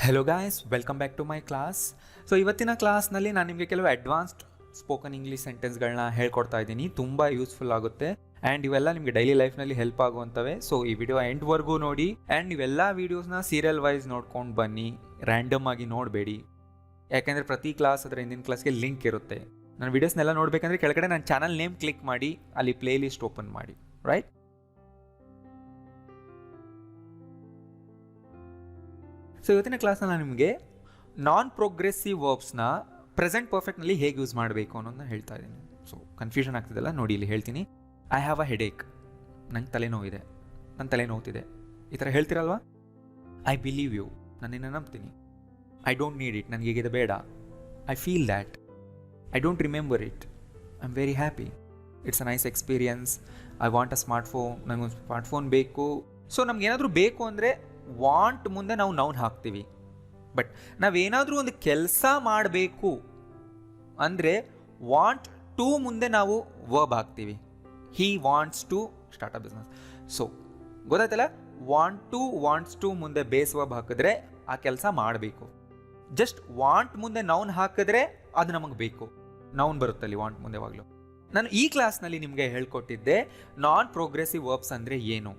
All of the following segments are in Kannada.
Hello guys, welcome back to my class. So ಇವತ್ತಿನ ಕ್ಲಾಸ್ನಲ್ಲಿ ನಾನು ನಿಮಗೆ ಕೆಲವು ಅಡ್ವಾನ್ಸ್ಡ್ ಸ್ಪೋಕನ್ ಇಂಗ್ಲೀಷ್ ಸೆಂಟೆನ್ಸ್ಗಳನ್ನ ಹೇಳ್ಕೊಡ್ತಾ ಇದ್ದೀನಿ. ತುಂಬ ಯೂಸ್ಫುಲ್ ಆಗುತ್ತೆ ಆ್ಯಂಡ್ ಇವೆಲ್ಲ ನಿಮಗೆ ಡೈಲಿ ಲೈಫ್ನಲ್ಲಿ ಹೆಲ್ಪ್ ಆಗುವಂಥವೆ. ಸೊ ಈ ವಿಡಿಯೋ ಎಂಡ್ವರೆಗೂ ನೋಡಿ ಆ್ಯಂಡ್ ನೀವೆಲ್ಲ ವೀಡಿಯೋಸ್ನ ಸೀರಿಯಲ್ ವೈಸ್ ನೋಡ್ಕೊಂಡು ಬನ್ನಿ, ರ್ಯಾಂಡಮ್ ಆಗಿ ನೋಡಬೇಡಿ. ಯಾಕೆಂದರೆ ಪ್ರತಿ ಕ್ಲಾಸ್ ಅದರ ಹಿಂದಿನ ಕ್ಲಾಸ್ಗೆ ಲಿಂಕ್ ಇರುತ್ತೆ. ನನ್ನ ವೀಡಿಯೋಸ್ನೆಲ್ಲ ನೋಡಬೇಕಂದ್ರೆ ಕೆಳಗಡೆ ನನ್ನ ಚಾನಲ್ ನೇಮ್ ಕ್ಲಿಕ್ ಮಾಡಿ ಅಲ್ಲಿ ಪ್ಲೇ ಲಿಸ್ಟ್ ಓಪನ್ ಮಾಡಿ, ರೈಟ್? ಸೊ ಇವತ್ತಿನ ಕ್ಲಾಸ್ನ ನಾನು ನಿಮಗೆ ನಾನ್ ಪ್ರೋಗ್ರೆಸಿವ್ ವರ್ಬ್ಸ್ನ ಪ್ರೆಸೆಂಟ್ ಪರ್ಫೆಕ್ಟ್ನಲ್ಲಿ ಹೇಗೆ ಯೂಸ್ ಮಾಡಬೇಕು ಅನ್ನೋದನ್ನ ಹೇಳ್ತಾ ಇದ್ದೀನಿ. ಸೊ ಕನ್ಫ್ಯೂಷನ್ ಆಗ್ತಿದೆಲ್ಲ ನೋಡಿ, ಇಲ್ಲಿ ಹೇಳ್ತೀನಿ. ಐ ಹ್ಯಾವ್ ಅ ಹೆಡೇಕ್, ನಂಗೆ ತಲೆನೋವಿದೆ, ನನ್ನ ತಲೆನೋವ್ತಿದೆ, ಈ ಥರ ಹೇಳ್ತಿರಲ್ವಾ? ಐ ಬಿಲೀವ್ ಯು, ನಾನು ನಿನ್ನ ನಂಬ್ತೀನಿ. ಐ ಡೋಂಟ್ ನೀಡ್ ಇಟ್, ನನಗೆ ಇದು ಬೇಡ. I feel that, I don't remember it, I am very happy, it's a nice experience, I want a smartphone, ನನಗೊಂದು ಸ್ಮಾರ್ಟ್ಫೋನ್ ಬೇಕು. ಸೊ ನಮ್ಗೇನಾದರೂ ಬೇಕು ಅಂದರೆ ವಾಂಟ್ ಮುಂದೆ ನಾವು ನೌನ್ ಹಾಕ್ತೀವಿ. ಬಟ್ ನಾವೇನಾದರೂ ಒಂದು ಕೆಲಸ ಮಾಡಬೇಕು ಅಂದರೆ ವಾಂಟ್ ಟು ಮುಂದೆ ನಾವು ವರ್ಬ್ ಹಾಕ್ತೀವಿ. He wants to start a business. So ಗೊತ್ತಾಯ್ತಲ್ಲ, ವಾಂಟ್ಸ್ ಟು ಮುಂದೆ ಬೇಸ್ ವರ್ಬ್ ಹಾಕಿದ್ರೆ ಆ ಕೆಲಸ ಮಾಡಬೇಕು. ಜಸ್ಟ್ ವಾಂಟ್ ಮುಂದೆ ನೌನ್ ಹಾಕಿದ್ರೆ ಅದು ನಮಗೆ ಬೇಕು, ನೌನ್ ಬರುತ್ತಲ್ಲಿ ವಾಂಟ್ ಮುಂದೆ ಯಾವಾಗಲೂ. ನಾನು ಈ ಕ್ಲಾಸ್ನಲ್ಲಿ ನಿಮಗೆ ಹೇಳ್ಕೊಟ್ಟಿದ್ದೆ ನಾನ್ ಪ್ರೋಗ್ರೆಸಿವ್ ವರ್ಬ್ಸ್ ಅಂದರೆ ಏನು.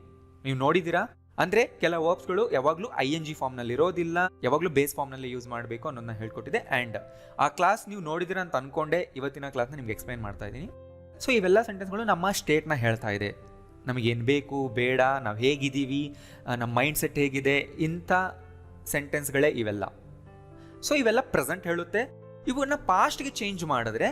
ನೀವು ನೋಡಿದ್ದೀರಾ? ಅಂದರೆ ಕೆಲ ವರ್ಬ್ಸ್ಗಳು ಯಾವಾಗಲೂ ING ಫಾರ್ಮ್ನಲ್ಲಿ ಇರೋದಿಲ್ಲ, ಯಾವಾಗಲೂ ಬೇಸ್ ಫಾರ್ಮ್ನಲ್ಲಿ ಯೂಸ್ ಮಾಡಬೇಕು ಅನ್ನೋದನ್ನ ಹೇಳ್ಕೊಟ್ಟಿದೆ. ಆ್ಯಂಡ್ ಆ ಕ್ಲಾಸ್ ನೀವು ನೋಡಿದಿರ ಅಂತ ಅಂದ್ಕೊಂಡೆ ಇವತ್ತಿನ ಕ್ಲಾಸ್ನ ನಿಮ್ಗೆ ಎಕ್ಸ್ಪ್ಲೈನ್ ಮಾಡ್ತಾ ಇದ್ದೀನಿ. ಸೊ ಇವೆಲ್ಲ ಸೆಂಟೆನ್ಸ್ಗಳು ನಮ್ಮ ಸ್ಟೇಟ್ನ ಹೇಳ್ತಾ ಇದೆ. ನಮಗೇನು ಬೇಕು ಬೇಡ, ನಾವು ಹೇಗಿದ್ದೀವಿ, ನಮ್ಮ ಮೈಂಡ್ ಸೆಟ್ ಹೇಗಿದೆ, ಇಂಥ ಸೆಂಟೆನ್ಸ್ಗಳೇ ಇವೆಲ್ಲ. ಸೊ ಇವೆಲ್ಲ ಪ್ರೆಸೆಂಟ್ ಹೇಳುತ್ತೆ. ಇವನ್ನ ಪಾಸ್ಟ್ಗೆ ಚೇಂಜ್ ಮಾಡಿದ್ರೆ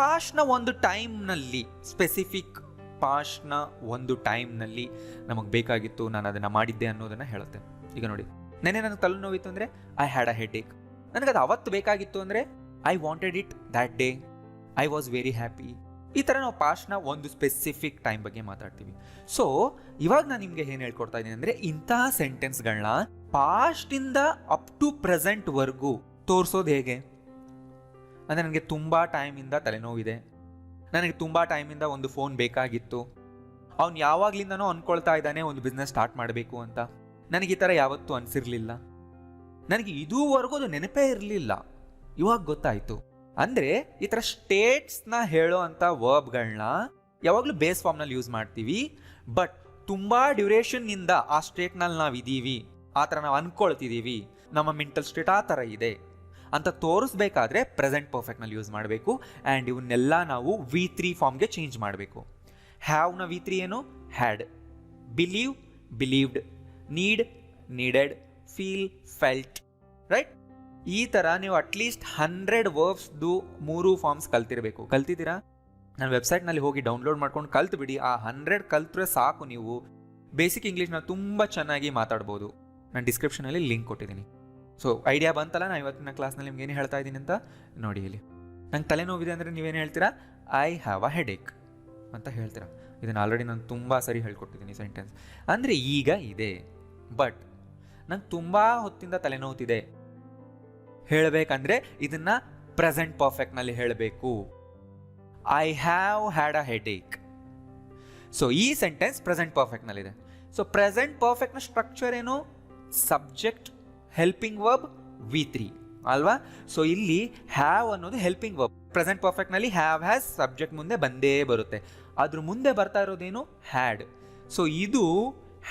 ಪಾಸ್ಟ್ನ ಒಂದು ಟೈಮ್ನಲ್ಲಿ, ಸ್ಪೆಸಿಫಿಕ್ ಪಾಸ್ಟ್ನ ಒಂದು ಟೈಮ್ನಲ್ಲಿ ನಮಗೆ ಬೇಕಾಗಿತ್ತು, ನಾನು ಅದನ್ನು ಮಾಡಿದ್ದೆ ಅನ್ನೋದನ್ನು ಹೇಳುತ್ತೆ. ಈಗ ನೋಡಿ, ನೆನ್ನೆ ನನಗೆ ತಲೆನೋವಿತ್ತು ಅಂದರೆ ಐ ಹ್ಯಾಡ್ ಅ ಹೆಡೇಕ್. ನನಗೆ ಅದು ಅವತ್ತು ಬೇಕಾಗಿತ್ತು ಅಂದರೆ I wanted it that day, I was very happy. ಈ ಥರ ನಾವು ಪಾಸ್ಟ್ನ ಒಂದು ಸ್ಪೆಸಿಫಿಕ್ ಟೈಮ್ ಬಗ್ಗೆ ಮಾತಾಡ್ತೀವಿ. ಸೊ ಇವಾಗ ನಾನು ನಿಮಗೆ ಏನು ಹೇಳ್ಕೊಡ್ತಾ ಇದ್ದೀನಿ ಅಂದರೆ, ಇಂತಹ ಸೆಂಟೆನ್ಸ್ಗಳನ್ನ ಪಾಸ್ಟಿಂದ ಅಪ್ ಟು ಪ್ರೆಸೆಂಟ್ವರೆಗೂ ತೋರಿಸೋದು ಹೇಗೆ ಅಂದರೆ, ನನಗೆ ತುಂಬ ಟೈಮಿಂದ ತಲೆನೋವಿದೆ, ನನಗೆ ತುಂಬ ಟೈಮಿಂದ ಒಂದು ಫೋನ್ ಬೇಕಾಗಿತ್ತು, ಅವ್ನು ಯಾವಾಗಲಿಂದನೂ ಅಂದ್ಕೊಳ್ತಾ ಇದ್ದಾನೆ ಒಂದು ಬಿಸ್ನೆಸ್ ಸ್ಟಾರ್ಟ್ ಮಾಡಬೇಕು ಅಂತ, ನನಗೆ ಈ ಥರ ಯಾವತ್ತೂ ಅನಿಸಿರಲಿಲ್ಲ, ನನಗೆ ಇದುವರೆಗೂ ಅದು ನೆನಪೇ ಇರಲಿಲ್ಲ, ಇವಾಗ ಗೊತ್ತಾಯಿತು. ಅಂದರೆ ಈ ಥರ ಸ್ಟೇಟ್ಸ್ನ ಹೇಳೋ ಅಂಥ ವರ್ಬ್ಗಳನ್ನ ಯಾವಾಗಲೂ ಬೇಸ್ ಫಾರ್ಮ್ನಲ್ಲಿ ಯೂಸ್ ಮಾಡ್ತೀವಿ. ಬಟ್ ತುಂಬ ಡ್ಯೂರೇಷನ್ನಿಂದ ಆ ಸ್ಟೇಟ್ನಲ್ಲಿ ನಾವು ಇದ್ದೀವಿ, ಆ ಥರ ನಾವು ಅಂದ್ಕೊಳ್ತಿದ್ದೀವಿ, ನಮ್ಮ ಮೆಂಟಲ್ ಸ್ಟೇಟ್ ಆ ಥರ ಇದೆ ಅಂತ ತೋರಿಸ್ಬೇಕಾದ್ರೆ ಪ್ರೆಸೆಂಟ್ ಪರ್ಫೆಕ್ಟ್ನಲ್ಲಿ ಯೂಸ್ ಮಾಡಬೇಕು. ಆ್ಯಂಡ್ ಇವನ್ನೆಲ್ಲ ನಾವು V3 ಫಾರ್ಮ್ಗೆ ಚೇಂಜ್ ಮಾಡಬೇಕು. ಹ್ಯಾವ್ನ V3 ಏನು? Had. Believe, believed. Need, needed. Feel, felt. Right? ಈ ಥರ ನೀವು ಅಟ್ಲೀಸ್ಟ್ 100 ವರ್ಬ್ಸ್ದು 3 ಫಾರ್ಮ್ಸ್ ಕಲ್ತಿರಬೇಕು. ಕಲ್ತಿದ್ದೀರಾ? ನಾನು ವೆಬ್ಸೈಟ್ನಲ್ಲಿ ಹೋಗಿ ಡೌನ್ಲೋಡ್ ಮಾಡ್ಕೊಂಡು ಕಲ್ತ್ಬಿಡಿ. ಆ 100 ಕಲ್ತ್ರೆ ಸಾಕು, ನೀವು ಬೇಸಿಕ್ ಇಂಗ್ಲೀಷ್ನ ತುಂಬ ಚೆನ್ನಾಗಿ ಮಾತಾಡ್ಬೋದು. ನಾನು ಡಿಸ್ಕ್ರಿಪ್ಷನಲ್ಲಿ ಲಿಂಕ್ ಕೊಟ್ಟಿದ್ದೀನಿ. ಸೊ ಐಡಿಯಾ ಬಂತಲ್ಲ ನಾನು ಇವತ್ತಿನ ಕ್ಲಾಸ್ನಲ್ಲಿ ನಿಮ್ಗೆ ಏನು ಹೇಳ್ತಾ ಇದ್ದೀನಿ ಅಂತ ನೋಡಿ. ಇಲ್ಲಿ ನಂಗೆ ತಲೆನೋವಿದೆ ಅಂದರೆ ನೀವೇನು ಹೇಳ್ತೀರಾ? ಐ ಹ್ಯಾವ್ ಅ ಹೆಡೇಕ್ ಅಂತ ಹೇಳ್ತೀರಾ. ಇದನ್ನು ಆಲ್ರೆಡಿ ನಾನು ತುಂಬ ಸರಿ ಹೇಳ್ಕೊಟ್ಟಿದ್ದೀನಿ ಸೆಂಟೆನ್ಸ್. ಅಂದರೆ ಈಗ ಇದೆ, ಬಟ್ ನಂಗೆ ತುಂಬ ಹೊತ್ತಿಂದ ತಲೆನೋವುತ್ತಿದೆ ಹೇಳಬೇಕಂದ್ರೆ ಇದನ್ನು ಪ್ರೆಸೆಂಟ್ ಪರ್ಫೆಕ್ಟ್ನಲ್ಲಿ ಹೇಳಬೇಕು. I have had a headache. So ಈ ಸೆಂಟೆನ್ಸ್ ಪ್ರೆಸೆಂಟ್ ಪರ್ಫೆಕ್ಟ್ನಲ್ಲಿದೆ. ಸೊ ಪ್ರೆಸೆಂಟ್ ಪರ್ಫೆಕ್ಟ್ನ ಸ್ಟ್ರಕ್ಚರ್ ಏನು? ಸಬ್ಜೆಕ್ಟ್, ಹೆಲ್ಪಿಂಗ್ ವರ್ಬ್, V3 ಅಲ್ವಾ? ಸೊ ಇಲ್ಲಿ ಹ್ಯಾವ್ ಅನ್ನೋದು ಹೆಲ್ಪಿಂಗ್ ವರ್ಬ್. ಪ್ರೆಸೆಂಟ್ ಪರ್ಫೆಕ್ಟ್ನಲ್ಲಿ ಹ್ಯಾವ್ ಹ್ಯಾಸ್ ಸಬ್ಜೆಕ್ಟ್ ಮುಂದೆ ಬಂದೇ ಬರುತ್ತೆ. ಅದ್ರ ಮುಂದೆ ಬರ್ತಾ ಇರೋದೇನು? ಹ್ಯಾಡ್. ಸೊ ಇದು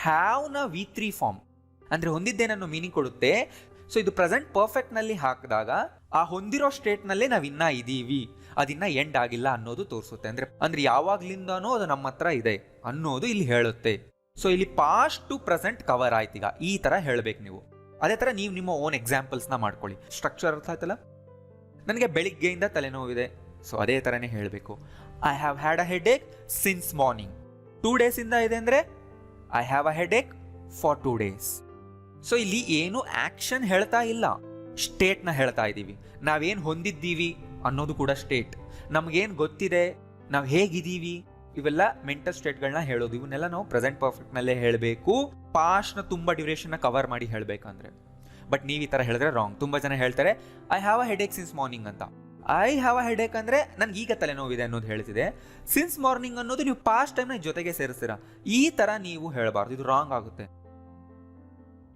ಹ್ಯಾವ್ನ V3 ಫಾರ್ಮ್ ಅಂದರೆ ಹೊಂದಿದ್ದೇನನ್ನೋ ಮೀನಿಂಗ್ ಕೊಡುತ್ತೆ. ಸೊ ಇದು ಪ್ರೆಸೆಂಟ್ ಪರ್ಫೆಕ್ಟ್ನಲ್ಲಿ ಹಾಕಿದಾಗ ಆ ಹೊಂದಿರೋ ಸ್ಟೇಟ್ನಲ್ಲೇ ನಾವು ಇನ್ನೂ ಇದ್ದೀವಿ, ಅದಿನ್ನ ಎಂಡ್ ಆಗಿಲ್ಲ ಅನ್ನೋದು ತೋರಿಸುತ್ತೆ. ಅಂದರೆ ಯಾವಾಗ್ಲಿಂದನೂ ಅದು ನಮ್ಮ ಹತ್ರ ಇದೆ ಅನ್ನೋದು ಇಲ್ಲಿ ಹೇಳುತ್ತೆ. ಸೊ ಇಲ್ಲಿ ಪಾಸ್ಟ್ ಟು ಪ್ರೆಸೆಂಟ್ ಕವರ್ ಆಯ್ತು. ಈಗ ಈ ಥರ ಹೇಳಬೇಕು ನೀವು. ಅದೇ ಥರ ನೀವು ನಿಮ್ಮ ಓನ್ ಎಕ್ಸಾಂಪಲ್ಸ್ನ ಮಾಡ್ಕೊಳ್ಳಿ. ಸ್ಟ್ರಕ್ಚರ್ ಅರ್ಥ ಆಯ್ತಲ್ಲ? ನನಗೆ ಬೆಳಿಗ್ಗೆಯಿಂದ ತಲೆನೋವಿದೆ, ಸೊ ಅದೇ ಥರನೇ ಹೇಳಬೇಕು. I have had a headache since morning. 2 ಡೇಸಿಂದ ಇದೆ ಅಂದರೆ I have a headache for 2 days. So ಇಲ್ಲಿ ಏನು ಆ್ಯಕ್ಷನ್ ಹೇಳ್ತಾ ಇಲ್ಲ, ಸ್ಟೇಟ್ನ ಹೇಳ್ತಾ ಇದ್ದೀವಿ. ನಾವೇನು ಹೊಂದಿದ್ದೀವಿ ಅನ್ನೋದು ಕೂಡ ಸ್ಟೇಟ್. ನಮಗೇನು ಗೊತ್ತಿದೆ, ನಾವು ಹೇಗಿದ್ದೀವಿ, ಇವೆಲ್ಲ ಮೆಂಟಲ್ ಸ್ಟೇಟ್ಗಳನ್ನ ಹೇಳೋದು. ಇವನ್ನೆಲ್ಲ ನಾವು ಪ್ರೆಸೆಂಟ್ ಪರ್ಫೆಕ್ಟ್ನಲ್ಲೇ ಹೇಳಬೇಕು, ಪಾಸ್ಟ್ನ ತುಂಬ ಡ್ಯೂರೇಷನ್ನ ಕವರ್ ಮಾಡಿ ಹೇಳಬೇಕಂದ್ರೆ. ಬಟ್ ನೀವು ಈ ಥರ ಹೇಳಿದ್ರೆ ರಾಂಗ್. ತುಂಬ ಜನ ಹೇಳ್ತಾರೆ I have a headache since morning ಅಂತ. ಐ ಹ್ಯಾವ್ ಅ ಹೆಡೇಕ್ ಅಂದರೆ ನನಗೆ ಈಗ ತಲೆನೋವಿದೆ ಅನ್ನೋದು ಹೇಳ್ತಿದೆ. ಸಿನ್ಸ್ ಮಾರ್ನಿಂಗ್ ಅನ್ನೋದು ನೀವು ಪಾಸ್ಟ್ ಟೈಮ್ನ ಜೊತೆಗೆ ಸೇರಿಸ್ತೀರಾ. ಈ ಥರ ನೀವು ಹೇಳಬಾರ್ದು, ಇದು ರಾಂಗ್ ಆಗುತ್ತೆ.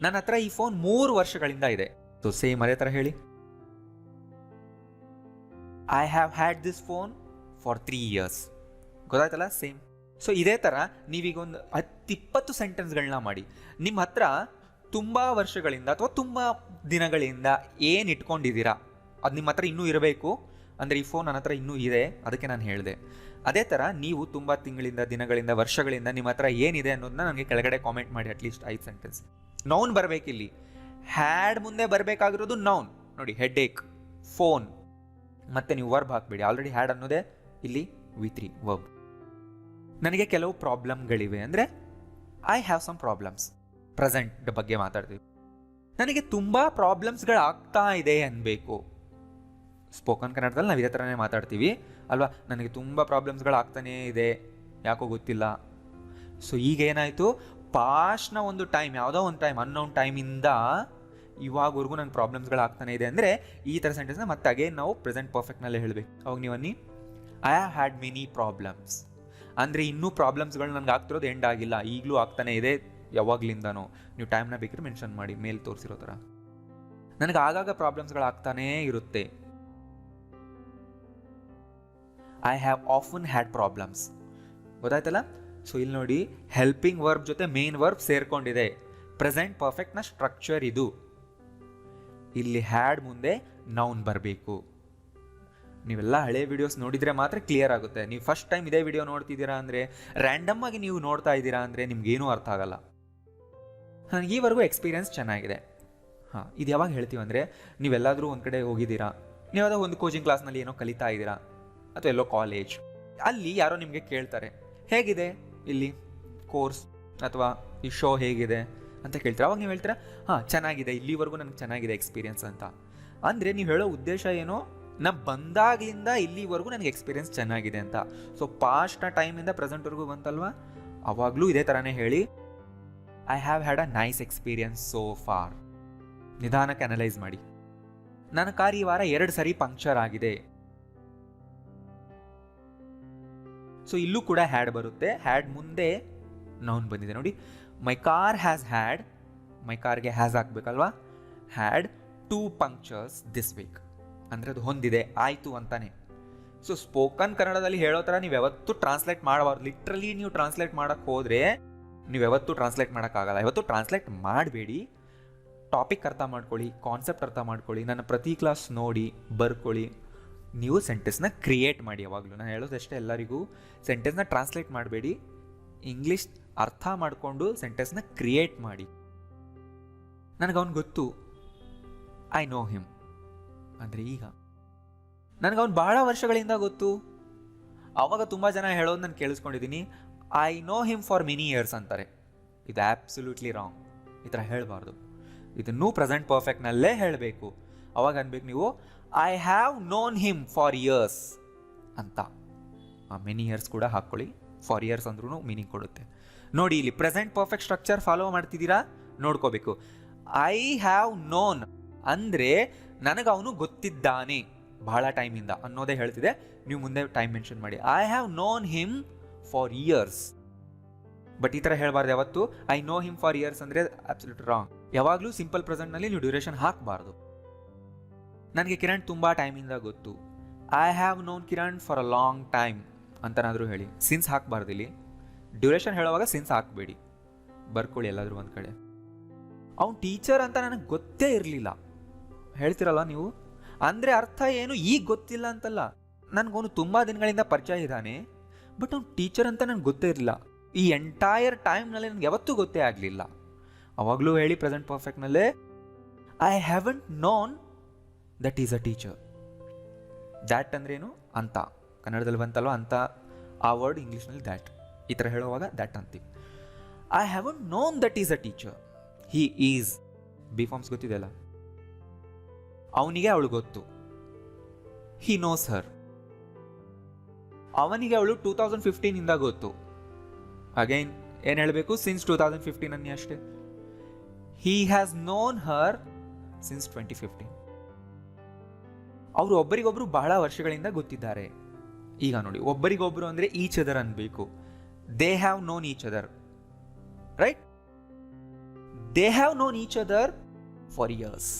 ನನ್ನ ಹತ್ರ ಈ ಫೋನ್ 3 ವರ್ಷಗಳಿಂದ ಇದೆ, ಸೊ ಸೇಮ್ ಅದೇ ಥರ ಹೇಳಿ, I have had this phone for 3 years. ಗೊತ್ತಾಯ್ತಲ್ಲ, ಸೇಮ್. ಸೊ ಇದೇ ಥರ ನೀವೀಗ ಒಂದು 10-20 ಸೆಂಟೆನ್ಸ್ಗಳನ್ನ ಮಾಡಿ. ನಿಮ್ಮ ಹತ್ರ ತುಂಬ ವರ್ಷಗಳಿಂದ ಅಥವಾ ತುಂಬ ದಿನಗಳಿಂದ ಏನು ಇಟ್ಕೊಂಡಿದ್ದೀರಾ ಅದು ನಿಮ್ಮ ಹತ್ರ ಇನ್ನೂ ಇರಬೇಕು. ಅಂದರೆ ಈ ಫೋನ್ ನನ್ನ ಹತ್ರ ಇನ್ನೂ ಇದೆ, ಅದಕ್ಕೆ ನಾನು ಹೇಳಿದೆ. ಅದೇ ಥರ ನೀವು ತುಂಬ ತಿಂಗಳಿಂದ, ದಿನಗಳಿಂದ, ವರ್ಷಗಳಿಂದ ನಿಮ್ಮ ಹತ್ರ ಏನಿದೆ ಅನ್ನೋದನ್ನ ನನಗೆ ಕೆಳಗಡೆ ಕಾಮೆಂಟ್ ಮಾಡಿ. At least 5 sentence. ನೌನ್ ಬರಬೇಕಿಲ್ಲಿ. ಹ್ಯಾಡ್ ಮುಂದೆ ಬರಬೇಕಾಗಿರೋದು ನೌನ್. ನೋಡಿ, ಹೆಡ್ ಏಕ್, ಫೋನ್, ಮತ್ತೆ ನೀವು ವರ್ಬ್ ಹಾಕಬೇಡಿ. ಆಲ್ರೆಡಿ ಹ್ಯಾಡ್ ಅನ್ನೋದೇ ಇಲ್ಲಿ V3 ವರ್ಬ್. ನನಗೆ ಕೆಲವು ಪ್ರಾಬ್ಲಮ್ಗಳಿವೆ ಅಂದರೆ I have some problems. Present ಬಗ್ಗೆ ಮಾತಾಡ್ತೀವಿ. ನನಗೆ ತುಂಬ ಪ್ರಾಬ್ಲಮ್ಸ್ಗಳಾಗ್ತಾ ಇದೆ ಅನ್ಬೇಕು. ಸ್ಪೋಕನ್ ಕನ್ನಡದಲ್ಲಿ ನಾವು ಇದೇ ಥರನೇ ಮಾತಾಡ್ತೀವಿ ಅಲ್ವಾ. ನನಗೆ ತುಂಬ ಪ್ರಾಬ್ಲಮ್ಸ್ಗಳಾಗ್ತಾನೇ ಇದೆ, ಯಾಕೋ ಗೊತ್ತಿಲ್ಲ. ಸೊ ಈಗ ಏನಾಯಿತು, ಪಾಸ್ಟ್ನ ಒಂದು ಟೈಮ್, ಯಾವುದೋ ಒಂದು ಟೈಮ್, ಅನ್ನೋನ್ ಟೈಮಿಂದ ಇವಾಗವರೆಗೂ ನನಗೆ ಪ್ರಾಬ್ಲಮ್ಸ್ಗಳಾಗ್ತಾನೆ ಇದೆ ಅಂದರೆ ಈ ಥರ ಸೆಂಟೆನ್ಸ್ನ ಮತ್ತೆ ಅಗೇನ್ ನಾವು ಪ್ರೆಸೆಂಟ್ ಪರ್ಫೆಕ್ಟ್ನಲ್ಲೇ ಹೇಳಬೇಕು. ಅವಾಗ ನೀವು ಅನ್ನಿ, I have had many problems. ಅಂದರೆ ಇನ್ನೂ ಪ್ರಾಬ್ಲಮ್ಸ್ಗಳು ನನಗೆ ಆಗ್ತಿರೋದು ಎಂಡ್ ಆಗಿಲ್ಲ, ಈಗಲೂ ಆಗ್ತಾನೆ ಇದೆ ಯಾವಾಗ್ಲಿಂದನೋ. ನೀವು ಟೈಮ್ನ ಬೇಕಿದ್ರೆ ಮೆನ್ಷನ್ ಮಾಡಿ, ಮೇಲ್ ತೋರಿಸಿರೋ ಥರ. ನನಗೆ ಆಗಾಗ ಪ್ರಾಬ್ಲಮ್ಸ್ಗಳಾಗ್ತಾನೇ ಇರುತ್ತೆ. I have often had problems. ಗೊತ್ತಾಯ್ತಲ್ಲ. ಸೊ ಇಲ್ಲಿ ನೋಡಿ, ಹೆಲ್ಪಿಂಗ್ ವರ್ಬ್ ಜೊತೆ ಮೇನ್ ವರ್ಬ್ ಸೇರ್ಕೊಂಡಿದೆ. ಪ್ರೆಸೆಂಟ್ ಪರ್ಫೆಕ್ಟ್ನ ಸ್ಟ್ರಕ್ಚರ್ ಇದು. ಇಲ್ಲಿ ಹ್ಯಾಡ್ ಮುಂದೆ ನೌನ್ ಬರಬೇಕು. ನೀವೆಲ್ಲ ಹಳೆ ವಿಡಿಯೋಸ್ ನೋಡಿದರೆ ಮಾತ್ರ ಕ್ಲಿಯರ್ ಆಗುತ್ತೆ. ನೀವು ಫಸ್ಟ್ ಟೈಮ್ ಇದೇ ವಿಡಿಯೋ ನೋಡ್ತಿದ್ದೀರಾ ಅಂದರೆ, ರ್ಯಾಂಡಮ್ ಆಗಿ ನೀವು ನೋಡ್ತಾ ಇದ್ದೀರಾ ಅಂದರೆ ನಿಮ್ಗೇನೂ ಅರ್ಥ ಆಗಲ್ಲ. ನನಗೆ ಈವರೆಗೂ ಎಕ್ಸ್ಪೀರಿಯನ್ಸ್ ಚೆನ್ನಾಗಿದೆ. ಹಾಂ, ಇದು ಯಾವಾಗ ಹೇಳ್ತೀವಿ ಅಂದರೆ, ನೀವೆಲ್ಲಾದರೂ ಒಂದು ಕಡೆ ಹೋಗಿದ್ದೀರಾ, ನೀವು ಯಾವುದೋ ಒಂದು ಕೋಚಿಂಗ್ ಕ್ಲಾಸ್ನಲ್ಲಿ ಏನೋ ಕಲಿತಾ ಇದ್ದೀರಾ ಅಥವಾ ಎಲ್ಲೋ ಕಾಲೇಜ್, ಅಲ್ಲಿ ಯಾರೋ ನಿಮಗೆ ಕೇಳ್ತಾರೆ, ಹೇಗಿದೆ ಇಲ್ಲಿ ಕೋರ್ಸ್ ಅಥವಾ ಈ ಶೋ ಹೇಗಿದೆ ಅಂತ ಕೇಳ್ತಾರೆ. ಅವಾಗ ನೀವು ಹೇಳ್ತೀರಾ, ಹಾಂ ಚೆನ್ನಾಗಿದೆ, ಇಲ್ಲಿವರೆಗೂ ನನಗೆ ಚೆನ್ನಾಗಿದೆ ಎಕ್ಸ್ಪೀರಿಯನ್ಸ್ ಅಂತ. ಅಂದರೆ ನೀವು ಹೇಳೋ ಉದ್ದೇಶ ಏನೋ, ನಾ ಬಂದಾಗಲಿಂದ ಇಲ್ಲಿವರೆಗೂ ನನಗೆ ಎಕ್ಸ್ಪೀರಿಯನ್ಸ್ ಚೆನ್ನಾಗಿದೆ ಅಂತ. ಸೊ ಪಾಸ್ಟ್ನ ಟೈಮಿಂದ ಪ್ರೆಸೆಂಟ್ವರೆಗೂ ಬಂತಲ್ವಾ, ಅವಾಗಲೂ ಇದೇ ಥರನೇ ಹೇಳಿ, I have had a nice experience so for. ನಿಧಾನಕ್ಕೆ ಅನಲೈಸ್ ಮಾಡಿ. ನನ್ನ ಕಾರ್ ಈ ವಾರ 2 ಸರಿ ಪಂಕ್ಚರ್ ಆಗಿದೆ. ಸೊ ಇಲ್ಲೂ ಕೂಡ ಹ್ಯಾಡ್ ಬರುತ್ತೆ. ಹ್ಯಾಡ್ ಮುಂದೆ ನೌನ್ ಬಂದಿದೆ ನೋಡಿ. My car has had, my ಕಾರ್ಗೆ ಹ್ಯಾಸ್ ಹಾಕ್ಬೇಕಲ್ವಾ, ಹ್ಯಾಡ್ 2 punctures ದಿಸ್ ವೀಕ್. ಅಂದರೆ ಅದು ಹೊಂದಿದೆ, ಆಯಿತು ಅಂತಾನೆ. ಸೊ ಸ್ಪೋಕನ್ ಕನ್ನಡದಲ್ಲಿ ಹೇಳೋ ಥರ ನೀವು ಯಾವತ್ತೂ ಟ್ರಾನ್ಸ್ಲೇಟ್ ಮಾಡಬಾರ್ದು. ಲಿಟ್ರಲಿ ನೀವು ಟ್ರಾನ್ಸ್ಲೇಟ್ ಮಾಡೋಕ್ಕೆ ಹೋದರೆ ನೀವು ಯಾವತ್ತೂ ಟ್ರಾನ್ಸ್ಲೇಟ್ ಮಾಡೋಕ್ಕಾಗಲ್ಲ. ಯಾವತ್ತೂ ಟ್ರಾನ್ಸ್ಲೇಟ್ ಮಾಡಬೇಡಿ. ಟಾಪಿಕ್ ಅರ್ಥ ಮಾಡ್ಕೊಳ್ಳಿ, ಕಾನ್ಸೆಪ್ಟ್ ಅರ್ಥ ಮಾಡ್ಕೊಳ್ಳಿ, ನನ್ನ ಪ್ರತಿ ಕ್ಲಾಸ್ ನೋಡಿ ಬರ್ಕೊಳ್ಳಿ. ನೀವು ಸೆಂಟೆನ್ಸ್ನ ಕ್ರಿಯೇಟ್ ಮಾಡಿ. ಯಾವಾಗಲೂ ನಾನು ಹೇಳೋದಷ್ಟೇ ಎಲ್ಲರಿಗೂ, ಸೆಂಟೆನ್ಸ್ನ ಟ್ರಾನ್ಸ್ಲೇಟ್ ಮಾಡಬೇಡಿ, ಇಂಗ್ಲೀಷ್ ಅರ್ಥ ಮಾಡಿಕೊಂಡು ಸೆಂಟೆನ್ಸ್ನ ಕ್ರಿಯೇಟ್ ಮಾಡಿ. ನನಗವನು ಗೊತ್ತು, ಐ ನೋ ಹಿಮ್. ಅಂದರೆ ಈಗ ನನಗವನು ಭಾಳ ವರ್ಷಗಳಿಂದ ಗೊತ್ತು. ಆವಾಗ ತುಂಬ ಜನ ಹೇಳೋದು ನಾನು ಕೇಳಿಸ್ಕೊಂಡಿದ್ದೀನಿ, I know him for many years ಅಂತಾರೆ. ಇದು ಆ್ಯಬ್ಸಲ್ಯೂಟ್ಲಿ ರಾಂಗ್. ಈ ಥರ ಹೇಳಬಾರ್ದು. ಇದನ್ನು ಪ್ರೆಸೆಂಟ್ ಪರ್ಫೆಕ್ಟ್ನಲ್ಲೇ ಹೇಳಬೇಕು. ಅವಾಗ ಅನ್ಬೇಕು ನೀವು, I have known him for years ಅಂತ. ಮೆನಿ ಇಯರ್ಸ್ ಕೂಡ ಹಾಕ್ಕೊಳ್ಳಿ, ಫಾರ್ ಇಯರ್ಸ್ ಅಂದ್ರೂ ಮೀನಿಂಗ್ ಕೊಡುತ್ತೆ. ನೋಡಿ, ಇಲ್ಲಿ ಪ್ರೆಸೆಂಟ್ ಪರ್ಫೆಕ್ಟ್ ಸ್ಟ್ರಕ್ಚರ್ ಫಾಲೋ ಮಾಡ್ತಿದ್ದೀರಾ, ನೋಡ್ಕೋಬೇಕು. ಐ ಹ್ಯಾವ್ ನೋನ್ ಅಂದರೆ ನನಗೆ ಅವನು ಗೊತ್ತಿದ್ದಾನೆ ಬಹಳ ಟೈಮಿಂದ ಅನ್ನೋದೇ ಹೇಳ್ತಿದೆ. ನೀವು ಮುಂದೆ ಟೈಮ್ ಮೆನ್ಷನ್ ಮಾಡಿ. I have known him for years. But ಈ ಥರ ಹೇಳಬಾರ್ದು ಯಾವತ್ತು. I know him for years ಅಂದರೆ ಅಬ್ಸಲ್ಯೂಟ್ ರಾಂಗ್. ಯಾವಾಗಲೂ ಸಿಂಪಲ್ ಪ್ರೆಸೆಂಟ್ನಲ್ಲಿ ನೀವು ಡ್ಯೂರೇಷನ್ ಹಾಕಬಾರ್ದು. ನನಗೆ ಕಿರಣ್ ತುಂಬ ಟೈಮಿಂದ ಗೊತ್ತು. I have known Kiran for a long time ಅಂತನಾದರೂ ಹೇಳಿ. ಸಿನ್ಸ್ ಹಾಕಬಾರ್ದು ಇಲ್ಲಿ. ಡ್ಯೂರೇಷನ್ ಹೇಳುವಾಗ ಸಿನ್ಸ್ ಹಾಕಬೇಡಿ, ಬರ್ಕೊಳ್ಳಿ ಎಲ್ಲಾದರೂ ಒಂದು ಕಡೆ. ಅವ್ನು ಟೀಚರ್ ಅಂತ ನನಗೆ ಗೊತ್ತೇ ಇರಲಿಲ್ಲ ಹೇಳ್ತಿರಲ್ಲ ನೀವು. ಅಂದರೆ ಅರ್ಥ ಏನು, ಈಗ ಗೊತ್ತಿಲ್ಲ ಅಂತಲ್ಲ. ನನಗವನು ತುಂಬ ದಿನಗಳಿಂದ ಪರಿಚಯ ಇದ್ದಾನೆ, ಬಟ್ ಅವ್ನು ಟೀಚರ್ ಅಂತ ನನಗೆ ಗೊತ್ತೇ ಇರಲಿಲ್ಲ. ಈ ಎಂಟೈರ್ ಟೈಮ್ನಲ್ಲಿ ನನಗೆ ಯಾವತ್ತೂ ಗೊತ್ತೇ ಆಗಲಿಲ್ಲ. ಅವಾಗಲೂ ಹೇಳಿ ಪ್ರೆಸೆಂಟ್ ಪರ್ಫೆಕ್ಟ್ನಲ್ಲೇ, I haven't known that is a teacher. That ಅಂದ್ರೇನು ಅಂತ, ಕನ್ನಡದಲ್ಲಿ ಬಂತಲ್ವ ಅಂತ. ಆ ವರ್ಡ್ ಇಂಗ್ಲೀಷ್ನಲ್ಲಿ ದ್ಯಾಟ್. ಈ ಥರ ಹೇಳುವಾಗ ದ್ಯಾಟ್ ಅಂತೀವಿ. I haven't known that is a teacher. He is, be forms ಗೊತ್ತಿದೆಯಲ್ಲ, ಅವನಿಗೆ ಅವಳು ಗೊತ್ತು. He knows her. ಅವನಿಗೆ ಅವಳು 2015 ಗೊತ್ತು. ಅಗೈನ್ ಏನು ಹೇಳಬೇಕು, ಸಿನ್ಸ್ 2015 ಅನ್ನಿ ಅಷ್ಟೇ. He has known her since 2015. ಅವರು ಒಬ್ಬರಿಗೊಬ್ರು ಬಹಳ ವರ್ಷಗಳಿಂದ ಗೊತ್ತಿದ್ದಾರೆ. ಈಗ ನೋಡಿ, ಒಬ್ಬರಿಗೊಬ್ರು ಅಂದರೆ ಈಚ್ ಅದರ್ ಅನ್ಬೇಕು. They have known each other, right? They have known each other for years.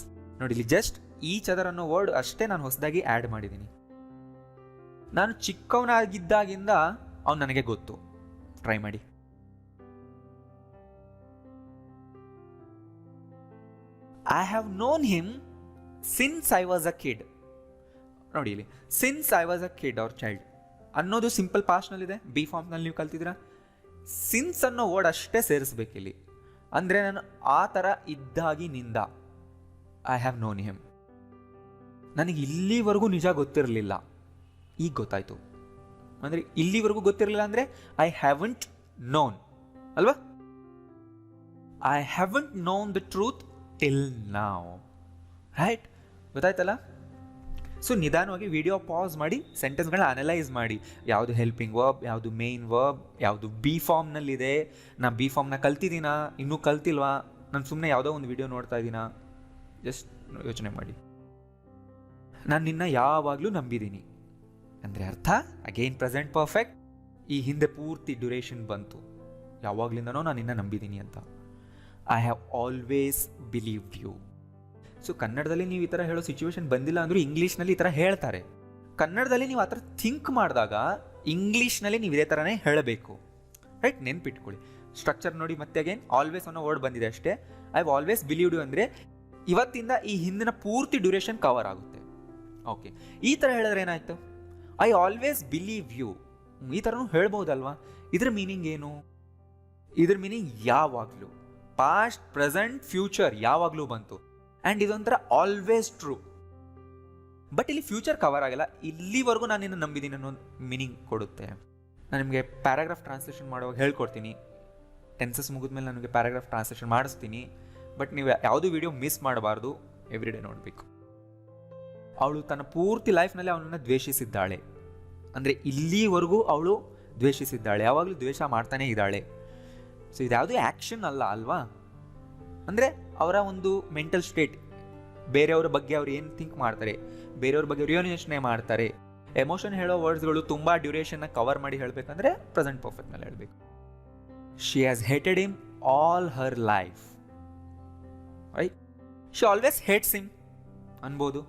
ನೋಡಿ ಇಲ್ಲಿ ಜಸ್ಟ್ ಈಚ್ ಅದರ್ ಅನ್ನೋ ವರ್ಡ್ ಅಷ್ಟೇ ನಾನು ಹೊಸದಾಗಿ ಆ್ಯಡ್ ಮಾಡಿದ್ದೀನಿ. ನಾನು ಚಿಕ್ಕವನಾಗಿದ್ದಾಗಿಂದ ಅವ್ನು ನನಗೆ ಗೊತ್ತು. ಟ್ರೈ ಮಾಡಿ. I have known him since I was a kid. ನೋಡಿ ಇಲ್ಲಿ since I was a kid or child ಅನ್ನೋದು ಸಿಂಪಲ್ ಪಾಸ್ಟ್ನಲ್ಲಿದೆ. ಬಿ ಫಾರ್ಮ್ನಲ್ಲಿ ನೀವು ಕಲ್ತಿದ್ದೀರಾ. ಸಿನ್ಸ್ ಅನ್ನೋ ವರ್ಡ್ ಅಷ್ಟೇ ಸೇರಿಸ್ಬೇಕಿಲ್ಲಿ. ಅಂದರೆ ನಾನು ಆ ಥರ ಇದ್ದಾಗಿನಿಂದ ಐ ಹ್ಯಾವ್ ನೋನ್ ಹಿಮ್. ನನಗೆ ಇಲ್ಲಿವರೆಗೂ ನಿಜ ಗೊತ್ತಿರಲಿಲ್ಲ, ಈಗ ಗೊತ್ತಾಯ್ತು. ಅಂದರೆ ಇಲ್ಲಿವರೆಗೂ ಗೊತ್ತಿರಲಿಲ್ಲ ಅಂದರೆ ಐ ಹ್ಯಾವಂಟ್ ನೋನ್ ಅಲ್ವಾ. I haven't known the truth till now. Right, ಗೊತ್ತಾಯ್ತಲ್ಲ. ಸೊ ನಿಧಾನವಾಗಿ ವಿಡಿಯೋ ಪಾಸ್ ಮಾಡಿ ಸೆಂಟೆನ್ಸ್ಗಳನ್ನ ಅನಲೈಸ್ ಮಾಡಿ. ಯಾವುದು ಹೆಲ್ಪಿಂಗ್ ವರ್ಬ್, ಯಾವುದು ಮೇನ್ ವರ್ಬ್, ಯಾವುದು ಬಿ ಫಾರ್ಮ್ನಲ್ಲಿದೆ, ನಾ ಬಿ ಫಾರ್ಮ್ನ ಕಲ್ತಿದ್ದೀನಾ, ಇನ್ನೂ ಕಲ್ತಿಲ್ವಾ, ನಾನು ಸುಮ್ಮನೆ ಯಾವುದೋ ಒಂದು ವಿಡಿಯೋ ನೋಡ್ತಾ ಇದ್ದೀನಾ, ಜಸ್ಟ್ ಯೋಚನೆ ಮಾಡಿ. ನಾನು ನಿನ್ನ ಯಾವಾಗಲೂ ನಂಬಿದ್ದೀನಿ ಅಂದರೆ ಅರ್ಥ ಅಗೇನ್ ಪ್ರೆಸೆಂಟ್ ಪರ್ಫೆಕ್ಟ್. ಈ ಹಿಂದೆ ಪೂರ್ತಿ ಡ್ಯೂರೇಷನ್ ಬಂತು, ಯಾವಾಗಲಿಂದನೋ ನಾನು ನಿನ್ನ ನಂಬಿದ್ದೀನಿ ಅಂತ. I have always believed you. So ಕನ್ನಡದಲ್ಲಿ ನೀವು ಈ ಥರ ಹೇಳೋ ಸಿಚುವೇಶನ್ ಬಂದಿಲ್ಲ ಅಂದರೂ ಇಂಗ್ಲೀಷ್ನಲ್ಲಿ ಈ ಥರ ಹೇಳ್ತಾರೆ. ಕನ್ನಡದಲ್ಲಿ ನೀವು ಆ ಥರ ಥಿಂಕ್ ಮಾಡಿದಾಗ ಇಂಗ್ಲೀಷ್ನಲ್ಲಿ ನೀವು ಇದೇ ಥರನೇ ಹೇಳಬೇಕು. ರೈಟ್, ನೆನ್ಪಿಟ್ಕೊಳ್ಳಿ. ಸ್ಟ್ರಕ್ಚರ್ ನೋಡಿ ಮತ್ತೆ ಅಗೇನ್ ಆಲ್ವೇಸ್ ಅನ್ನೋ ವರ್ಡ್ ಬಂದಿದೆ ಅಷ್ಟೇ. I have always believed you ಅಂದರೆ ಇವತ್ತಿಂದ ಈ ಹಿಂದಿನ ಪೂರ್ತಿ ಡ್ಯೂರೇಷನ್ ಕವರ್ ಆಗುತ್ತೆ. ಓಕೆ, ಈ ಥರ ಹೇಳಿದ್ರೆ ಏನಾಯ್ತು? I always believe you. ಈ ಥರನೂ ಹೇಳ್ಬೋದಲ್ವಾ. ಇದ್ರ ಮೀನಿಂಗ್ ಏನು? ಇದ್ರ ಮೀನಿಂಗ್ ಯಾವಾಗಲೂ, ಪಾಸ್ಟ್, ಪ್ರೆಸೆಂಟ್, ಫ್ಯೂಚರ್ ಯಾವಾಗಲೂ ಬಂತು. ಆ್ಯಂಡ್ ಇದೊಂಥರ ಆಲ್ವೇಸ್ ಟ್ರೂ. ಬಟ್ ಇಲ್ಲಿ ಫ್ಯೂಚರ್ ಕವರ್ ಆಗಿಲ್ಲ. ಇಲ್ಲಿವರೆಗೂ ನಾನು ನಿನ್ನ ನಂಬಿದ್ದೀನಿ ಅನ್ನೋ ಮೀನಿಂಗ್ ಕೊಡುತ್ತೆ. ನಾನು ನಿಮಗೆ ಪ್ಯಾರಾಗ್ರಾಫ್ ಟ್ರಾನ್ಸ್ಲೇಷನ್ ಮಾಡುವಾಗ ಹೇಳ್ಕೊಡ್ತೀನಿ. ಟೆನ್ಸಸ್ ಮುಗಿದ್ಮೇಲೆ ನನಗೆ ಪ್ಯಾರಾಗ್ರಾಫ್ ಟ್ರಾನ್ಸ್ಲೇಷನ್ ಮಾಡಿಸ್ತೀನಿ. ಬಟ್ ನೀವು ಯಾವುದೂ ವಿಡಿಯೋ ಮಿಸ್ ಮಾಡಬಾರ್ದು, ಎವ್ರಿ ಡೇ ನೋಡಬೇಕು. ಅವಳು ತನ್ನ ಪೂರ್ತಿ ಲೈಫ್ನಲ್ಲಿ ಅವನನ್ನು ದ್ವೇಷಿಸಿದ್ದಾಳೆ. ಅಂದರೆ ಇಲ್ಲಿವರೆಗೂ ಅವಳು ದ್ವೇಷಿಸಿದ್ದಾಳೆ, ಯಾವಾಗಲೂ ದ್ವೇಷ ಮಾಡ್ತಾನೇ ಇದ್ದಾಳೆ. ಸೊ ಇದ್ಯಾವುದೂ ಆ್ಯಕ್ಷನ್ ಅಲ್ಲ ಅಲ್ವಾ. ಅಂದರೆ ಅವರ ಒಂದು ಮೆಂಟಲ್ ಸ್ಟೇಟ್, ಬೇರೆಯವ್ರ ಬಗ್ಗೆ ಅವ್ರು ಏನು ಥಿಂಕ್ ಮಾಡ್ತಾರೆ, ಬೇರೆಯವ್ರ ಬಗ್ಗೆ ಅವ್ರು ಏನು ಯೋಚನೆ ಮಾಡ್ತಾರೆ. ಎಮೋಷನ್ ಹೇಳೋ ವರ್ಡ್ಸ್ಗಳು ತುಂಬ ಡ್ಯೂರೇಷನ್ನ ಕವರ್ ಮಾಡಿ ಹೇಳಬೇಕಂದ್ರೆ ಪ್ರೆಸೆಂಟ್ ಪರ್ಫೆಕ್ಟ್ನಲ್ಲಿ ಹೇಳಬೇಕು. She has hated him all her life. Right, she always hates him ಅನ್ಬೋದು.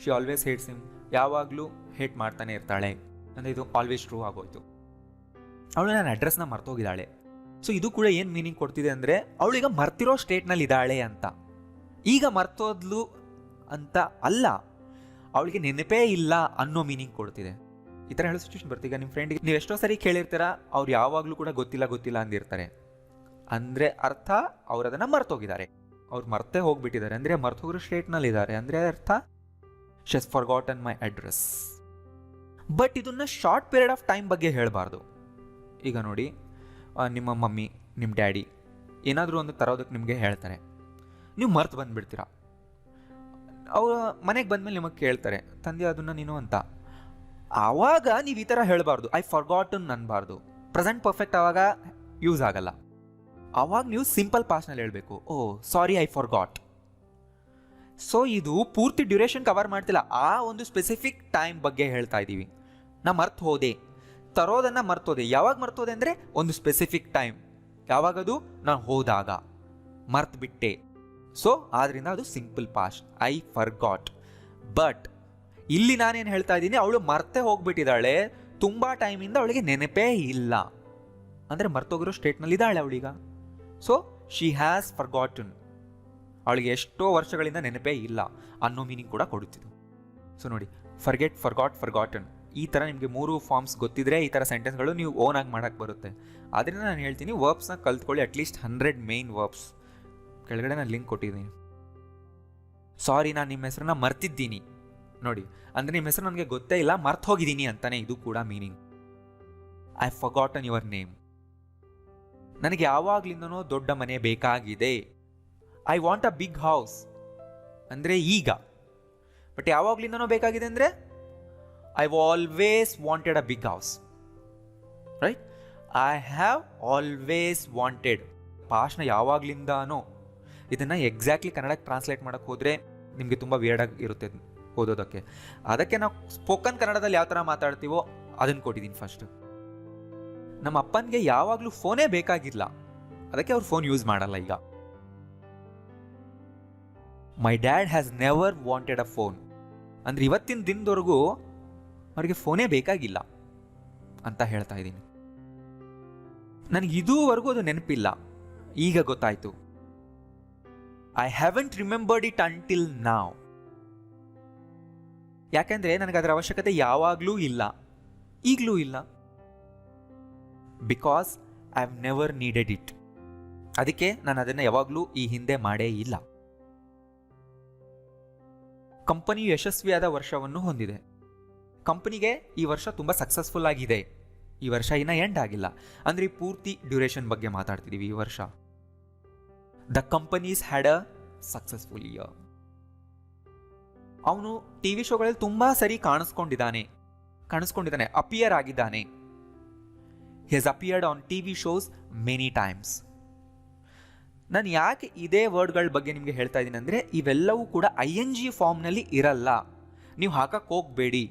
ಶಿ ಆಲ್ವೇಸ್ ಹೇಟ್ಸ್ ಹಿಮ್, ಯಾವಾಗಲೂ ಹೇಟ್ ಮಾಡ್ತಾನೆ ಇರ್ತಾಳೆ. ಅಂದರೆ ಇದು ಆಲ್ವೇಸ್ ಟ್ರೂ ಆಗೋಯ್ತು. ಅವಳು ನನ್ನ ಅಡ್ರೆಸ್ನ ಮರ್ತೋಗಿದ್ದಾಳೆ. ಸೊ ಇದು ಕೂಡ ಏನು ಮೀನಿಂಗ್ ಕೊಡ್ತಿದೆ ಅಂದರೆ ಅವಳೀಗ ಮರ್ತಿರೋ ಸ್ಟೇಟ್ನಲ್ಲಿ ಇದ್ದಾಳೆ ಅಂತ. ಈಗ ಮರ್ತೋದ್ಲು ಅಂತ ಅಲ್ಲ, ಅವಳಿಗೆ ನೆನಪೇ ಇಲ್ಲ ಅನ್ನೋ ಮೀನಿಂಗ್ ಕೊಡ್ತಿದೆ. ಈ ಥರ ಹೇಳೋ ಸಿಚುವೇಶನ್ ಬರ್ತೀಗ ನಿಮ್ಮ ಫ್ರೆಂಡಿಗೆ ನೀವು ಎಷ್ಟೋ ಸರಿ ಕೇಳಿರ್ತೀರ, ಅವ್ರು ಯಾವಾಗಲೂ ಕೂಡ ಗೊತ್ತಿಲ್ಲ ಅಂದಿರ್ತಾರೆ. ಅಂದರೆ ಅರ್ಥ ಅವ್ರು ಅದನ್ನು ಮರ್ತೋಗಿದ್ದಾರೆ, ಅವ್ರು ಮರ್ತೇ ಹೋಗ್ಬಿಟ್ಟಿದ್ದಾರೆ. ಅಂದರೆ ಮರ್ತೋಗಿರೋ ಸ್ಟೇಟ್ನಲ್ಲಿ ಇದ್ದಾರೆ ಅಂದರೆ ಅರ್ಥ she has forgotten my address. But ಇದನ್ನು ಶಾರ್ಟ್ ಪೀರಿಯಡ್ ಆಫ್ ಟೈಮ್ ಬಗ್ಗೆ ಹೇಳಬಾರ್ದು. ಈಗ ನೋಡಿ, ನಿಮ್ಮ ಮಮ್ಮಿ, ನಿಮ್ಮ ಡ್ಯಾಡಿ ಏನಾದರೂ ಒಂದು ತರೋದಕ್ಕೆ ನಿಮಗೆ ಹೇಳ್ತಾರೆ, ನೀವು ಮರ್ತು ಬಂದುಬಿಡ್ತೀರ. ಅವರು ಮನೆಗೆ ಬಂದಮೇಲೆ ನಿಮಗೆ ಕೇಳ್ತಾರೆ, ತಂದೆ ಅದನ್ನು ನೀನು ಅಂತ. ಆವಾಗ ನೀವು ಈ ಥರ ಹೇಳಬಾರ್ದು, ಐ ಫರ್ಗಾಟನ್ ಅನ್ನಬಾರ್ದು. ಪ್ರೆಸೆಂಟ್ ಪರ್ಫೆಕ್ಟ್ ಆವಾಗ ಯೂಸ್ ಆಗಲ್ಲ. ಆವಾಗ ನೀವು ಸಿಂಪಲ್ ಪಾಸ್ಟ್ನಲ್ಲಿ ಹೇಳಬೇಕು, ಓ ಸಾರಿ ಐ ಫರ್ಗಾಟ್. ಸೊ ಇದು ಪೂರ್ತಿ ಡ್ಯೂರೇಷನ್ ಕವರ್ ಮಾಡ್ತಿಲ್ಲ, ಆ ಒಂದು ಸ್ಪೆಸಿಫಿಕ್ ಟೈಮ್ ಬಗ್ಗೆ ಹೇಳ್ತಾ ಇದ್ದೀವಿ. ನಾ ಮರ್ತು ಹೋದೆ, ತರೋದನ್ನು ಮರ್ತೋದೆ. ಯಾವಾಗ ಮರ್ತೋದೆ ಅಂದರೆ ಒಂದು ಸ್ಪೆಸಿಫಿಕ್ ಟೈಮ್. ಯಾವಾಗದು? ನಾನು ಹೋದಾಗ ಮರ್ತು ಬಿಟ್ಟೆ. ಸೊ ಆದ್ದರಿಂದ ಅದು simple past, I forgot. But ಇಲ್ಲಿ ನಾನೇನು ಹೇಳ್ತಾ ಇದ್ದೀನಿ, ಅವಳು ಮರ್ತೇ ಹೋಗ್ಬಿಟ್ಟಿದ್ದಾಳೆ, ತುಂಬ ಟೈಮಿಂದ ಅವಳಿಗೆ ನೆನಪೇ ಇಲ್ಲ. ಅಂದರೆ ಮರ್ತೋಗಿರೋ ಸ್ಟೇಟ್ನಲ್ಲಿ ಇದ್ದಾಳೆ ಅವಳೀಗ. ಸೊ ಶಿ ಹ್ಯಾಸ್ ಫರ್ಗಾಟನ್, ಅವಳಿಗೆ ಎಷ್ಟೋ ವರ್ಷಗಳಿಂದ ನೆನಪೇ ಇಲ್ಲ ಅನ್ನೋ ಮೀನಿಂಗ್ ಕೂಡ ಕೊಡುತ್ತಿದ್ದು. ಸೊ ನೋಡಿ, ಫರ್ಗೆಟ್, ಫರ್ಗಾಟ್, ಫರ್ಗಾಟನ್, ಈ ಥರ ನಿಮಗೆ 3 ಫಾರ್ಮ್ಸ್ ಗೊತ್ತಿದ್ರೆ ಈ ಥರ ಸೆಂಟೆನ್ಸ್ಗಳು ನೀವು ಓನಾಗಿ ಮಾಡೋಕ್ಕೆ ಬರುತ್ತೆ. ಆದ್ದರಿಂದ ನಾನು ಹೇಳ್ತೀನಿ, ವರ್ಬ್ಸ್ನ ಕಲ್ತ್ಕೊಳ್ಳಿ, ಅಟ್ಲೀಸ್ಟ್ 100 ಮೇನ್ ವರ್ಬ್ಸ್. ಕೆಳಗಡೆ ನಾನು ಲಿಂಕ್ ಕೊಟ್ಟಿದ್ದೀನಿ. ಸಾರಿ, ನಾನು ನಿಮ್ಮ ಹೆಸರನ್ನ ಮರ್ತಿದ್ದೀನಿ. ನೋಡಿ, ಅಂದರೆ ನಿಮ್ಮ ಹೆಸರು ನನಗೆ ಗೊತ್ತೇ ಇಲ್ಲ, ಮರ್ತು ಹೋಗಿದ್ದೀನಿ ಅಂತಾನೆ ಇದು ಕೂಡ meaning. I forgotten your name. ನನಗೆ ಯಾವಾಗಲಿಂದನೋ ದೊಡ್ಡ ಮನೆ ಬೇಕಾಗಿದೆ. I want a big house ಅಂದರೆ ಈಗ. ಬಟ್ ಯಾವಾಗಲಿಂದನೋ ಬೇಕಾಗಿದೆ ಅಂದರೆ I always wanted a big house. Right, I have always wanted, ಪಾಸ್ಟ್ನ ಯಾವಾಗಲಿಂದಾನೋ. ಇದನ್ನು ಎಕ್ಸಾಕ್ಟ್ಲಿ ಕನ್ನಡಕ್ಕೆ ಟ್ರಾನ್ಸ್ಲೇಟ್ ಮಾಡೋಕ್ಕೆ ಹೋದರೆ ನಿಮಗೆ ತುಂಬ ವಿಯರ್ಡಾಗಿ ಇರುತ್ತೆ ಓದೋದಕ್ಕೆ. ಅದಕ್ಕೆ ನಾವು ಸ್ಪೋಕನ್ ಕನ್ನಡದಲ್ಲಿ ಯಾವ ಥರ ಮಾತಾಡ್ತೀವೋ ಅದನ್ನು ಕೊಟ್ಟಿದ್ದೀನಿ ಫಸ್ಟು. ನಮ್ಮ ಅಪ್ಪನಿಗೆ ಯಾವಾಗಲೂ ಫೋನೇ ಬೇಕಾಗಿಲ್ಲ, ಅದಕ್ಕೆ ಅವ್ರು ಫೋನ್ ಯೂಸ್ ಮಾಡಲ್ಲ ಈಗ. My dad has never wanted a phone. ಅಂದರೆ ಇವತ್ತಿನ ದಿನದವರೆಗೂ ಅವರಿಗೆ ಫೋನೇ ಬೇಕಾಗಿಲ್ಲ ಅಂತ ಹೇಳ್ತಾ ಇದ್ದೀನಿ. ನನಗೆ ಇದುವರೆಗೂ ಅದು ನೆನಪಿಲ್ಲ, ಈಗ ಗೊತ್ತಾಯ್ತು. I haven't remembered it until ನಾವ್. ಯಾಕೆಂದ್ರೆ ನನಗೆ ಅದರ ಅವಶ್ಯಕತೆ ಯಾವಾಗಲೂ ಇಲ್ಲ, ಈಗಲೂ ಇಲ್ಲ. Because I have never needed it. ಅದಕ್ಕೆ ನಾನು ಅದನ್ನು ಯಾವಾಗಲೂ ಈ ಹಿಂದೆ ಮಾಡೇ ಇಲ್ಲ. ಕಂಪನಿಯು ಯಶಸ್ವಿಯಾದ ವರ್ಷವನ್ನು ಹೊಂದಿದೆ. ಕಂಪನಿಗೆ ಈ ವರ್ಷ ತುಂಬ ಸಕ್ಸಸ್ಫುಲ್ ಆಗಿದೆ. ಈ ವರ್ಷ ಇನ್ನ ಎಂಡ್ ಆಗಿಲ್ಲ, ಅಂದ್ರೆ ಈ ಪೂರ್ತಿ ಡ್ಯೂರೇಷನ್ ಬಗ್ಗೆ ಮಾತಾಡ್ತಿದ್ದೀವಿ. ಈ ವರ್ಷ the companies had a successful year. ಅವನು ಟಿವಿ ಶೋಗಳಲ್ಲಿ ತುಂಬಾ ಸರಿ ಕಾಣಿಸ್ಕೊಂಡಿದ್ದಾನೆ, ಅಪಿಯರ್ ಆಗಿದ್ದಾನೆ. He has appeared on TV shows many times. ನಾನು ಯಾಕೆ ಇದೇ ವರ್ಡ್ಗಳ ಬಗ್ಗೆ ನಿಮಗೆ ಹೇಳ್ತಾ ಇದ್ದೀನಿ ಅಂದರೆ, ಇವೆಲ್ಲವೂ ಕೂಡ ING ಫಾರ್ಮ್ನಲ್ಲಿ ಇರಲ್ಲ. ನೀವು ಹಾಕಕ್ಕೆ ಹೋಗಬೇಡಿ.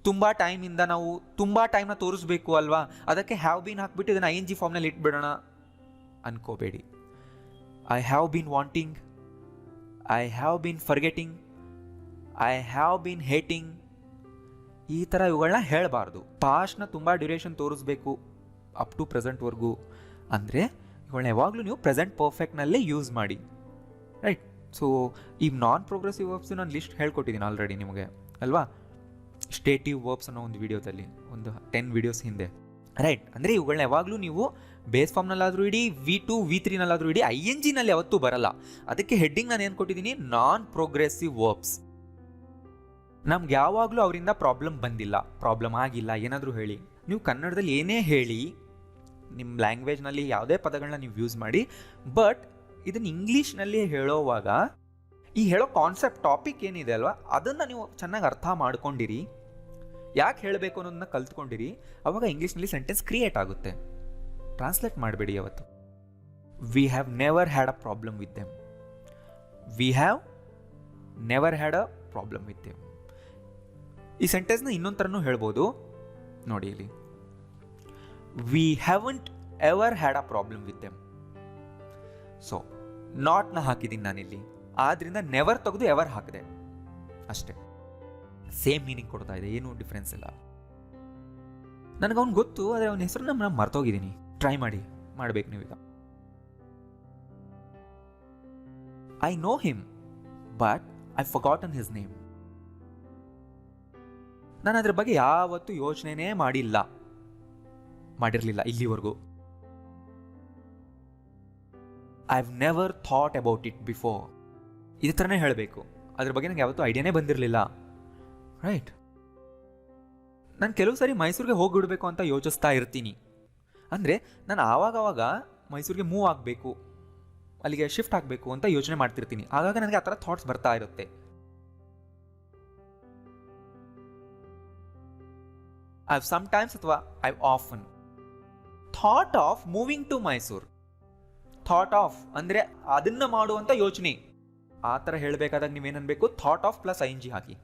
ತುಂಬ ಟೈಮಿಂದ ನಾವು ತುಂಬ ಟೈಮ್ನ ತೋರಿಸ್ಬೇಕು ಅಲ್ವಾ, ಅದಕ್ಕೆ ಹ್ಯಾವ್ ಬೀನ್ ಹಾಕ್ಬಿಟ್ಟು ಇದನ್ನು ING ಫಾರ್ಮ್ನಲ್ಲಿ ಇಟ್ಬಿಡೋಣ ಅನ್ಕೋಬೇಡಿ. I have been wanting, I have been forgetting, I have been hating, ಈ ಥರ ಇವುಗಳನ್ನ ಹೇಳಬಾರ್ದು. ಪಾಸ್ಟ್ನ ತುಂಬ ಡ್ಯೂರೇಷನ್ ತೋರಿಸ್ಬೇಕು ಅಪ್ ಟು ಪ್ರೆಸೆಂಟ್ವರೆಗೂ ಅಂದರೆ ಇವುಗಳನ್ನ ಯಾವಾಗಲೂ ನೀವು ಪ್ರೆಸೆಂಟ್ ಪರ್ಫೆಕ್ಟ್ನಲ್ಲೇ ಯೂಸ್ ಮಾಡಿ, ರೈಟ್? ಸೊ ಈ ನಾನ್ ಪ್ರೋಗ್ರೆಸಿವ್ ವರ್ಬ್ಸ್ ನಾನು ಲಿಸ್ಟ್ ಹೇಳ್ಕೊಟ್ಟಿದ್ದೀನಿ ಆಲ್ರೆಡಿ ನಿಮಗೆ ಅಲ್ವಾ, ಸ್ಟೇಟಿವ್ ವರ್ಬ್ಸ್ ಅನ್ನೋ ಒಂದು ವಿಡಿಯೋದಲ್ಲಿ, ಒಂದು 10 ವಿಡಿಯೋಸ್ ಹಿಂದೆ, ರೈಟ್? ಅಂದರೆ ಇವುಗಳನ್ನ ಯಾವಾಗಲೂ ನೀವು ಬೇಸ್ ಫಾರ್ಮ್ನಲ್ಲಾದರೂ ಇಡಿ, V2 V3ನಲ್ಲಾದರೂ ಇಡಿ, INGನಲ್ಲಿ ಯಾವತ್ತೂ ಬರಲ್ಲ. ಅದಕ್ಕೆ ಹೆಡ್ಡಿಂಗ್ ನಾನು ಏನು ಕೊಟ್ಟಿದ್ದೀನಿ, ನಾನ್ ಪ್ರೋಗ್ರೆಸಿವ್ ವರ್ಬ್ಸ್. ನಮ್ಗೆ ಯಾವಾಗಲೂ ಅವರಿಂದ ಪ್ರಾಬ್ಲಮ್ ಬಂದಿಲ್ಲ, ಪ್ರಾಬ್ಲಮ್ ಆಗಿಲ್ಲ, ಏನಾದರೂ ಹೇಳಿ. ನೀವು ಕನ್ನಡದಲ್ಲಿ ಏನೇ ಹೇಳಿ, ನಿಮ್ಮ ಲ್ಯಾಂಗ್ವೇಜ್ನಲ್ಲಿ ಯಾವುದೇ ಪದಗಳನ್ನ ನೀವು ಯೂಸ್ ಮಾಡಿ, ಬಟ್ ಇದನ್ನು ಇಂಗ್ಲೀಷ್ನಲ್ಲಿ ಹೇಳೋವಾಗ ಈ ಹೇಳೋ ಕಾನ್ಸೆಪ್ಟ್, ಟಾಪಿಕ್ ಏನಿದೆ ಅಲ್ವಾ, ಅದನ್ನು ನೀವು ಚೆನ್ನಾಗಿ ಅರ್ಥ ಮಾಡ್ಕೊಂಡಿರಿ, ಯಾಕೆ ಹೇಳಬೇಕು ಅನ್ನೋದನ್ನ ಕಲ್ತ್ಕೊಂಡಿರಿ, ಅವಾಗ ಇಂಗ್ಲೀಷ್ನಲ್ಲಿ ಸೆಂಟೆನ್ಸ್ ಕ್ರಿಯೇಟ್ ಆಗುತ್ತೆ. ಟ್ರಾನ್ಸ್ಲೇಟ್ ಮಾಡಬೇಡಿ ಯಾವತ್ತು. We have never had a problem with them. We have never had a problem with them. ಈ ಸೆಂಟೆನ್ಸ್ನ ಇನ್ನೊಂದು ಥರನೂ ಹೇಳ್ಬೋದು ನೋಡಿ ಇಲ್ಲಿ. We haven't ever had a problem with them. So ನಾಟ್ನ ಹಾಕಿದ್ದೀನಿ ನಾನಿಲ್ಲಿ, ಆದ್ರಿಂದ ನೆವರ್ ತೆಗೆದು ಎವರ್ ಹಾಕಿದೆ ಅಷ್ಟೇ. ಸೇಮ್ ಮೀನಿಂಗ್ ಕೊಡ್ತಾ ಇದೆ, ಏನೂ ಡಿಫ್ರೆನ್ಸ್ ಇಲ್ಲ. ನನಗೆ ಅವ್ನು ಗೊತ್ತು, ಆದರೆ ಅವನ ಹೆಸರು ನಾನು ಮರ್ತೋಗಿದ್ದೀನಿ. ಟ್ರೈ ಮಾಡಬೇಕು ನೀವೀಗ. I know him but I forgotten his name. ನಾನು ಅದ್ರ ಬಗ್ಗೆ ಯಾವತ್ತೂ ಯೋಚನೆನೇ ಮಾಡಿರಲಿಲ್ಲ ಇಲ್ಲಿವರೆಗೂ. I have never thought about it before. ಇದೇ ಥರನೇ ಹೇಳಬೇಕು. ಅದ್ರ ಬಗ್ಗೆ ನನಗೆ ಯಾವತ್ತೂ ಐಡಿಯಾನೇ ಬಂದಿರಲಿಲ್ಲ, ರೈಟ್? ನಾನು ಕೆಲವು ಸಾರಿ ಮೈಸೂರಿಗೆ ಹೋಗಿಬಿಡ್ಬೇಕು ಅಂತ ಯೋಚಿಸ್ತಾ ಇರ್ತೀನಿ. ಅಂದರೆ ನಾನು ಆವಾಗವಾಗ ಮೈಸೂರಿಗೆ ಮೂವ್ ಆಗಬೇಕು, ಅಲ್ಲಿಗೆ ಶಿಫ್ಟ್ ಆಗಬೇಕು ಅಂತ ಯೋಚನೆ ಮಾಡ್ತಿರ್ತೀನಿ. ಆಗಾಗ ನನಗೆ ಆ ಥರ ಥಾಟ್ಸ್ ಬರ್ತಾ ಇರುತ್ತೆ. I've sometimes ಅಥವಾ I've often thought of moving to Mysore. Thought of ಅಂದರೆ ಅದನ್ನು ಮಾಡುವಂಥ ಯೋಚನೆ. ಆ ಥರ ಹೇಳಬೇಕಾದಾಗ ನೀವೇನನ್ಬೇಕು, thought of plus ING hockey.